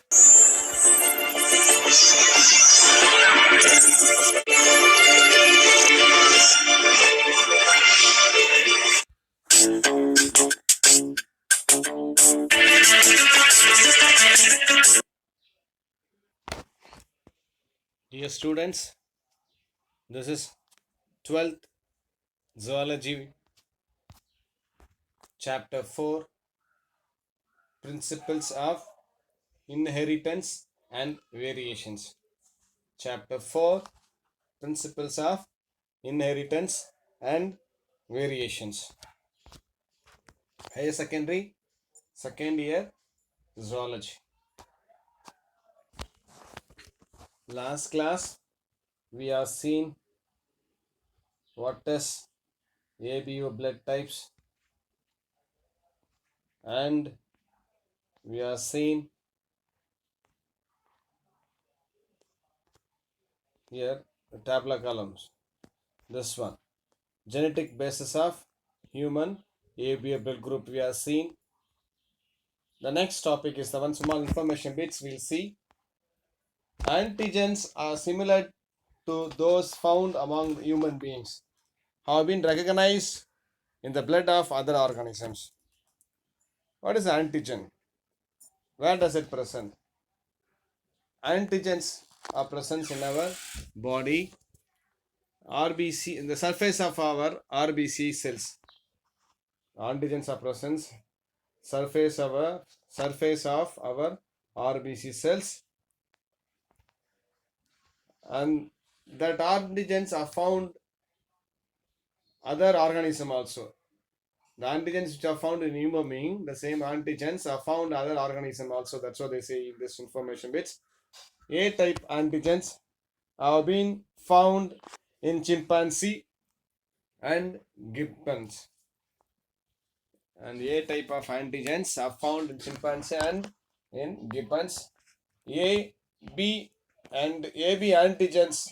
Dear students, this is 12th Zoology, Chapter 4, Principles of Inheritance and Variations. Chapter 4, Principles of Inheritance and Variations. Higher Secondary, second year Zoology. Last class, we have seen what is ABO blood types, and we have seen here the tabular columns. This one, genetic basis of human ABO blood group, we have seen. The next topic is the one small information bits we'll see. Antigens are similar to those found among human beings, have been recognized in the blood of other organisms. What is antigen? Where does it present? Antigens are present in our body, RBC, in the surface of our RBC cells. Antigens are present surface of our RBC cells, and that antigens are found other organism also. The antigens which are found in human being, the same antigens are found in other organism also. That's what they say in this information bits. A-type antigens have been found in chimpanzee and gibbons. And A-type of antigens are found in chimpanzee and in gibbons. A, B and AB antigens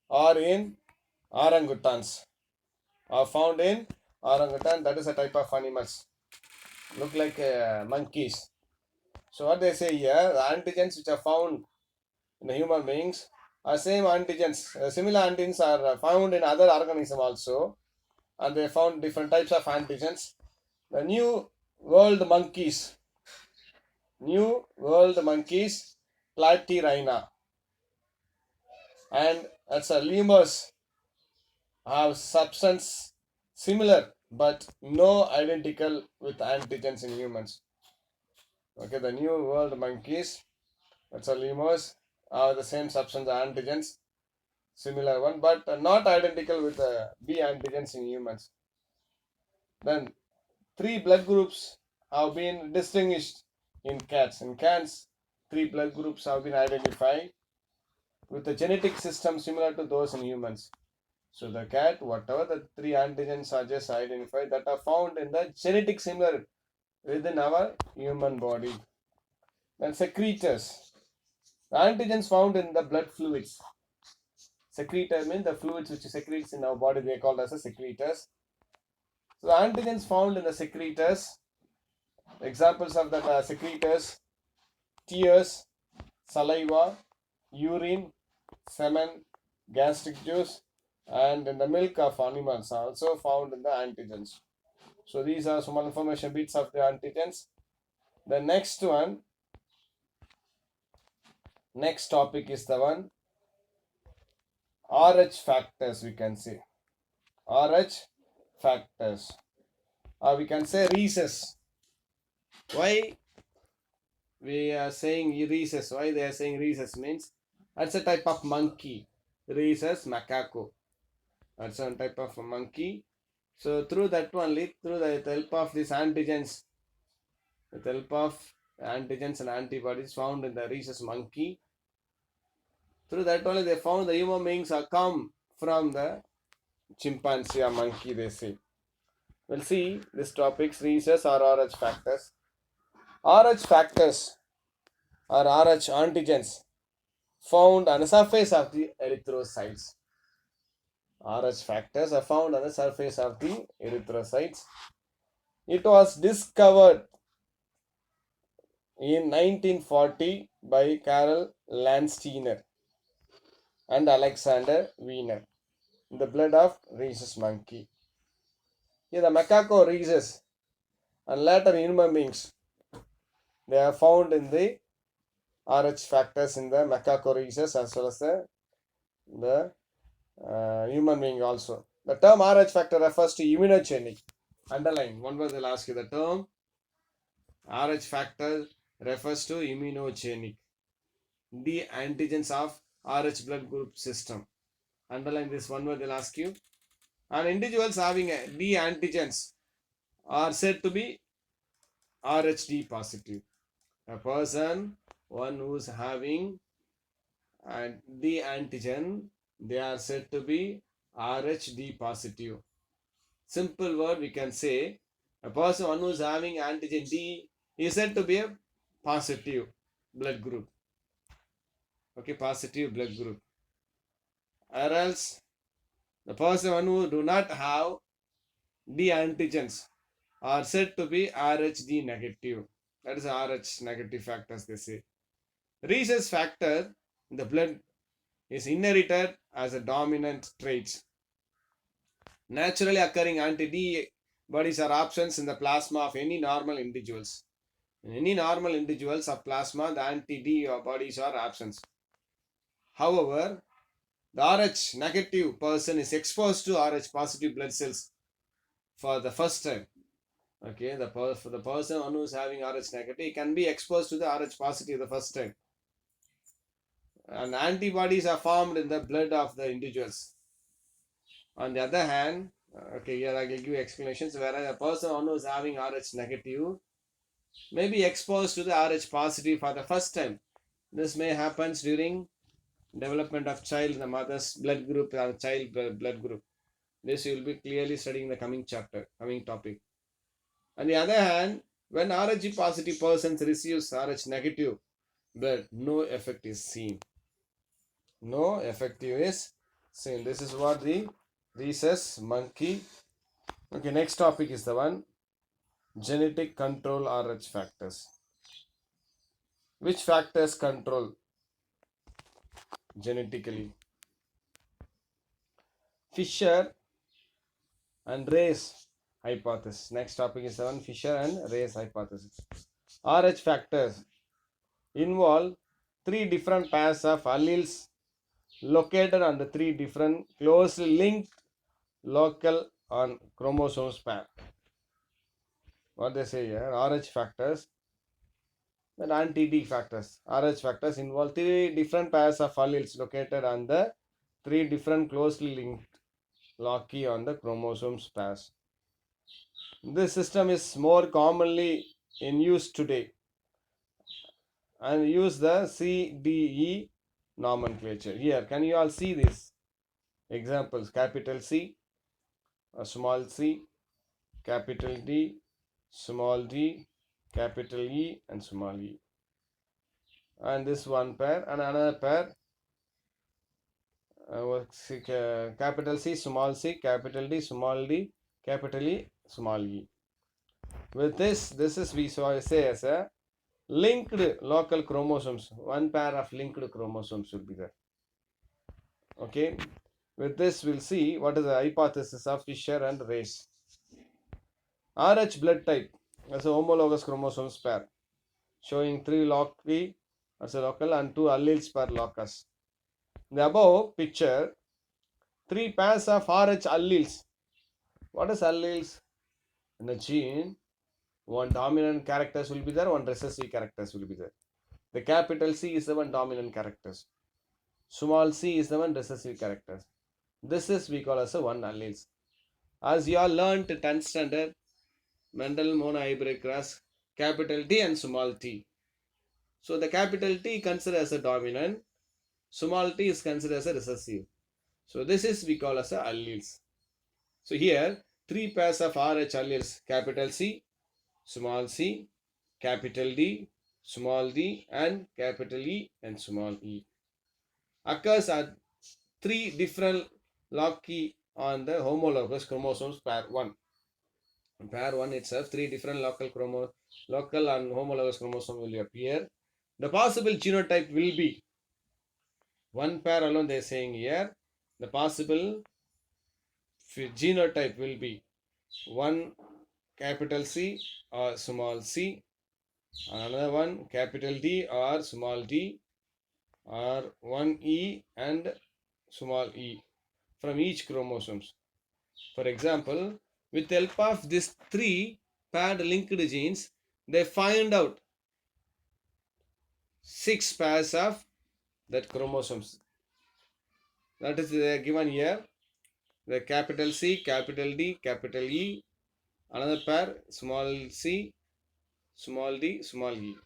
are in orangutans. Are found in orangutan. That is a type of animals. Look like monkeys. So what they say here, the antigens which are found in the human beings are same antigens. Similar antigens are found in other organisms also, and they found different types of antigens. The New World monkeys, Platyrrhina, and that's a lemurs have substance similar but no identical with antigens in humans. Okay, the New World monkeys, that's a lemurs, are the same substance antigens, similar one, but not identical with the B antigens in humans. Then three blood groups have been distinguished in cats. In cats, three blood groups have been identified with a genetic system similar to those in humans. So the cat, whatever the three antigens are just identified that are found in the genetic similar within our human body. Then secretors. The antigens found in the blood fluids. Secretor means the fluids which secretes in our body, they are called as a secretors. So the antigens found in the secretors, examples of the secretors, tears, saliva, urine, semen, gastric juice, and in the milk of animals are also found in the antigens. So these are some information bits of the antigens. The next topic is the one RH factors, we can say. RH factors. Or we can say rhesus. Why we are saying rhesus? Why they are saying rhesus means that's a type of monkey. Rhesus macaco. That's one type of monkey. So through that only, through the help of these antigens, with the help of antigens and antibodies found in the rhesus monkey, through that only they found the human beings are come from the chimpanzee or monkey, they say. We'll see this topics, rhesus or RH factors. RH factors or RH antigens found on the surface of the erythrocytes. RH factors are found on the surface of the erythrocytes. It was discovered in 1940 by Carol Landsteiner and Alexander Wiener in the blood of rhesus monkey. Here the macaco rhesus and later human beings, they are found in the Rh factors in the macaco rhesus as well as the human being also. The term Rh factor refers to immunogenic. Underline, one word they'll ask you. The term Rh factor refers to immunogenic, the antigens of Rh blood group system. Underline this one word they'll ask you. And individuals having D antigens are said to be Rhd positive. A person, one who's having D antigen, they are said to be Rhd positive. Simple word we can say, a person one who is having antigen D is said to be a positive blood group. Okay, positive blood group. Or else the person one who do not have D antigens are said to be Rhd negative. That is Rh negative factors they say. Rhesus factor in the blood is inherited as a dominant trait. Naturally occurring anti-D bodies are absent in the plasma of any normal individuals. In any normal individuals of plasma, the anti-D bodies are absent. However, the Rh negative person is exposed to Rh positive blood cells for the first time. Okay, for the person who is having Rh negative can be exposed to the Rh positive the first time. And antibodies are formed in the blood of the individuals. On the other hand, okay, here I will give you explanations. Whereas a person who is having Rh negative may be exposed to the Rh positive for the first time. This may happen during development of child, the mother's blood group or child blood group. This you will be clearly studying the coming chapter, coming topic. On the other hand, when Rh positive persons receives Rh negative blood, no effect is seen. No effective is seen. This is what the rhesus monkey. Okay, next topic is the one genetic control Rh factors. Which factors control genetically? Fisher and Ray's hypothesis. Next topic is the one Fisher and Ray's hypothesis. Rh factors involve three different pairs of alleles located on the three different closely linked local on chromosomes pair. What they say here, Rh factors and anti-D factors. Rh factors involve three different pairs of alleles located on the three different closely linked loci on the chromosomes pairs. This system is more commonly in use today and use the CDE nomenclature. Here, can you all see this? Examples: capital C, a small c, capital D, small d, capital E, and small e. And this one pair and another pair, capital C, small c, capital D, small d, capital E, small e. With this is we say as a linked local chromosomes. One pair of linked chromosomes will be there. Okay, with this we'll see what is the hypothesis of Fisher and Ray's. Rh blood type as a homologous chromosomes pair showing three loci as a local and two alleles per locus. In the above picture, three pairs of Rh alleles. What is alleles? In a gene, one dominant characters will be there, one recessive characters will be there. The capital C is the one dominant characters. Small c is the one recessive characters. This is we call as a one alleles. As you all learned 10th standard, Mendel monohybrid cross, capital T and small t. So the capital T considered as a dominant, small t is considered as a recessive. So this is we call as a alleles. So here three pairs of Rh alleles, capital C, small c, capital D, small d, and capital E and small e, occurs at three different loci on the homologous chromosomes pair 1. Pair 1 itself, three different local local and homologous chromosome will appear. The possible genotype will be one pair alone, they are saying here. The possible genotype will be one capital C or small c, another one capital D or small d, or one E and small e from each chromosomes. For example, with the help of these three paired linked genes, they find out six pairs of that chromosomes. That is given here. The capital C, capital D, capital E, another pair small c, small d, small e.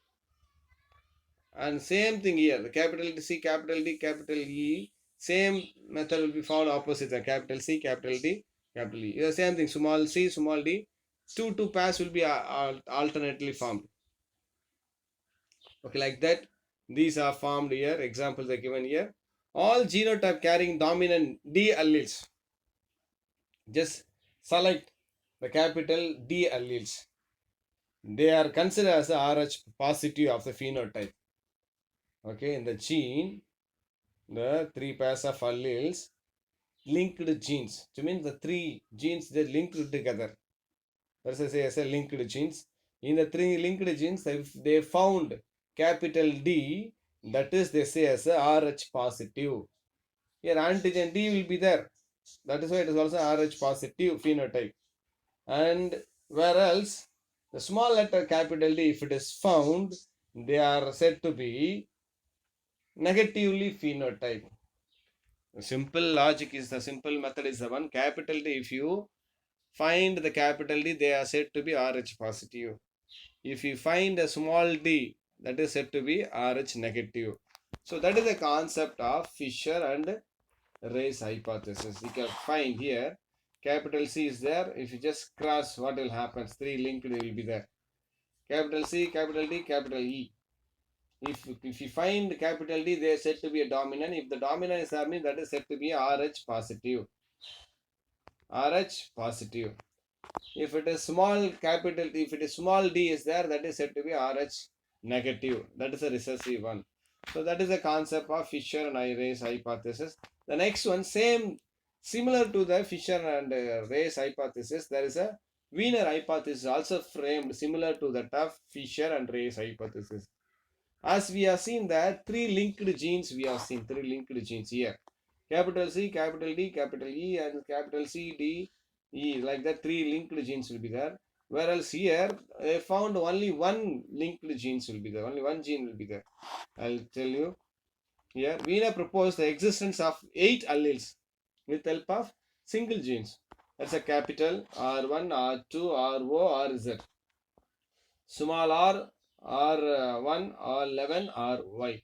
And same thing here, the capital C, capital D, capital E, same method will be found opposite the capital C, capital D, capital E. The same thing, small c, small d, two pairs will be alternately formed. Okay, like that. These are formed here. Examples are given here. All genotype carrying dominant D alleles. Just select the capital D alleles. They are considered as the Rh positive of the phenotype. Okay, in the gene, the three pairs of alleles linked genes. So means the three genes they linked together. That's why I say as a linked genes. In the three linked genes, they found capital D, that is they say as a Rh positive. Here antigen D will be there. That is why it is also Rh positive phenotype. And whereas the small letter capital D, if it is found, they are said to be negatively phenotype. The simple logic is the simple method is the one. Capital D, if you find the capital D, they are said to be Rh positive. If you find a small d, that is said to be Rh negative. So that is the concept of Fisher and Ray's hypothesis. You can find here capital C is there. If you just cross, what will happen? Three linked will be there. Capital C, capital D, capital E. If you find capital D, they are said to be a dominant. If the dominant is there, that is said to be Rh positive. Rh positive. If it is small capital, if it is small d is there, that is said to be Rh negative. That is a recessive one. So that is the concept of Fisher and Ray's hypothesis. The next one, similar to the Fisher and Ray's hypothesis, there is a Wiener hypothesis also framed similar to that of Fisher and Ray's hypothesis. As we have seen that three linked genes, we have seen three linked genes here. Capital C, capital D, capital E, and capital C, D, E. Like that, three linked genes will be there. Whereas here, they found only one linked genes will be there. Only one gene will be there. I'll tell you. Here, Wiener proposed the existence of 8 alleles with help of single genes. That's a capital R1, R2, RO, RZ. Small r, R1, R11, RY.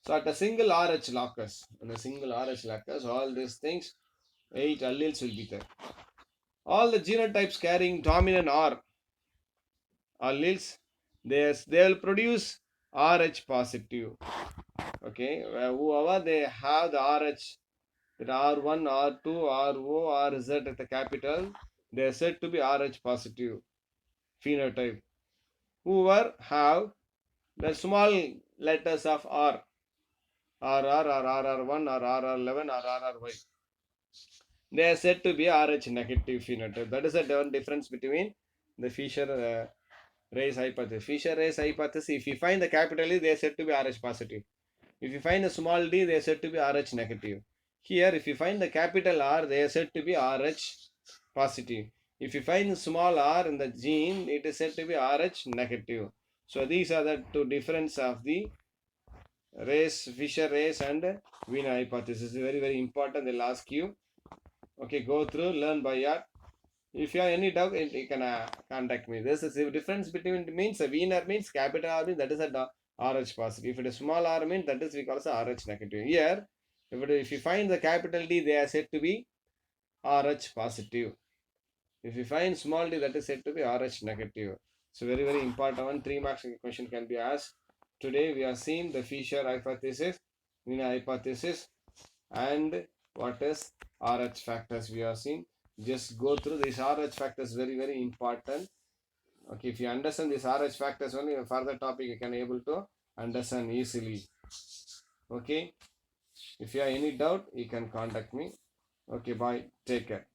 So at a single RH locus, all these things, 8 alleles will be there. All the genotypes carrying dominant R alleles, they will produce RH positive. Okay, whoever they have the RH, that R1, R2, RO, RZ at the capital, they are said to be RH positive phenotype. Whoever have the small letters of R, RR or RR1 or RR11 or RRY, they are said to be Rh negative phenotype. That is the difference between the Fisher Ray's hypothesis. Fisher Ray's hypothesis, if you find the capital E, they are said to be Rh positive. If you find a small d, they are said to be Rh negative. Here, if you find the capital R, they are said to be Rh positive. If you find small r in the gene, it is said to be Rh negative. So these are the two differences of the Fisher Ray's and Wiener hypothesis. Very, very important. They'll ask you. Okay, go through, learn by heart. If you have any doubt, you can contact me. This is the difference between means a Wiener means capital R means that is a RH positive. If it is small r means that is we call as RH negative. Here, if you find the capital D, they are said to be RH positive. If you find small d, that is said to be RH negative. So very, very important one. 3 marks question can be asked. Today we have seen the Fisher hypothesis, Wiener hypothesis, and what is RH factors we have seen. Just go through these RH factors, very, very important. Okay, if you understand these RH factors only, further topic you can able to understand easily. Okay, if you have any doubt, you can contact me. Okay, bye. Take care.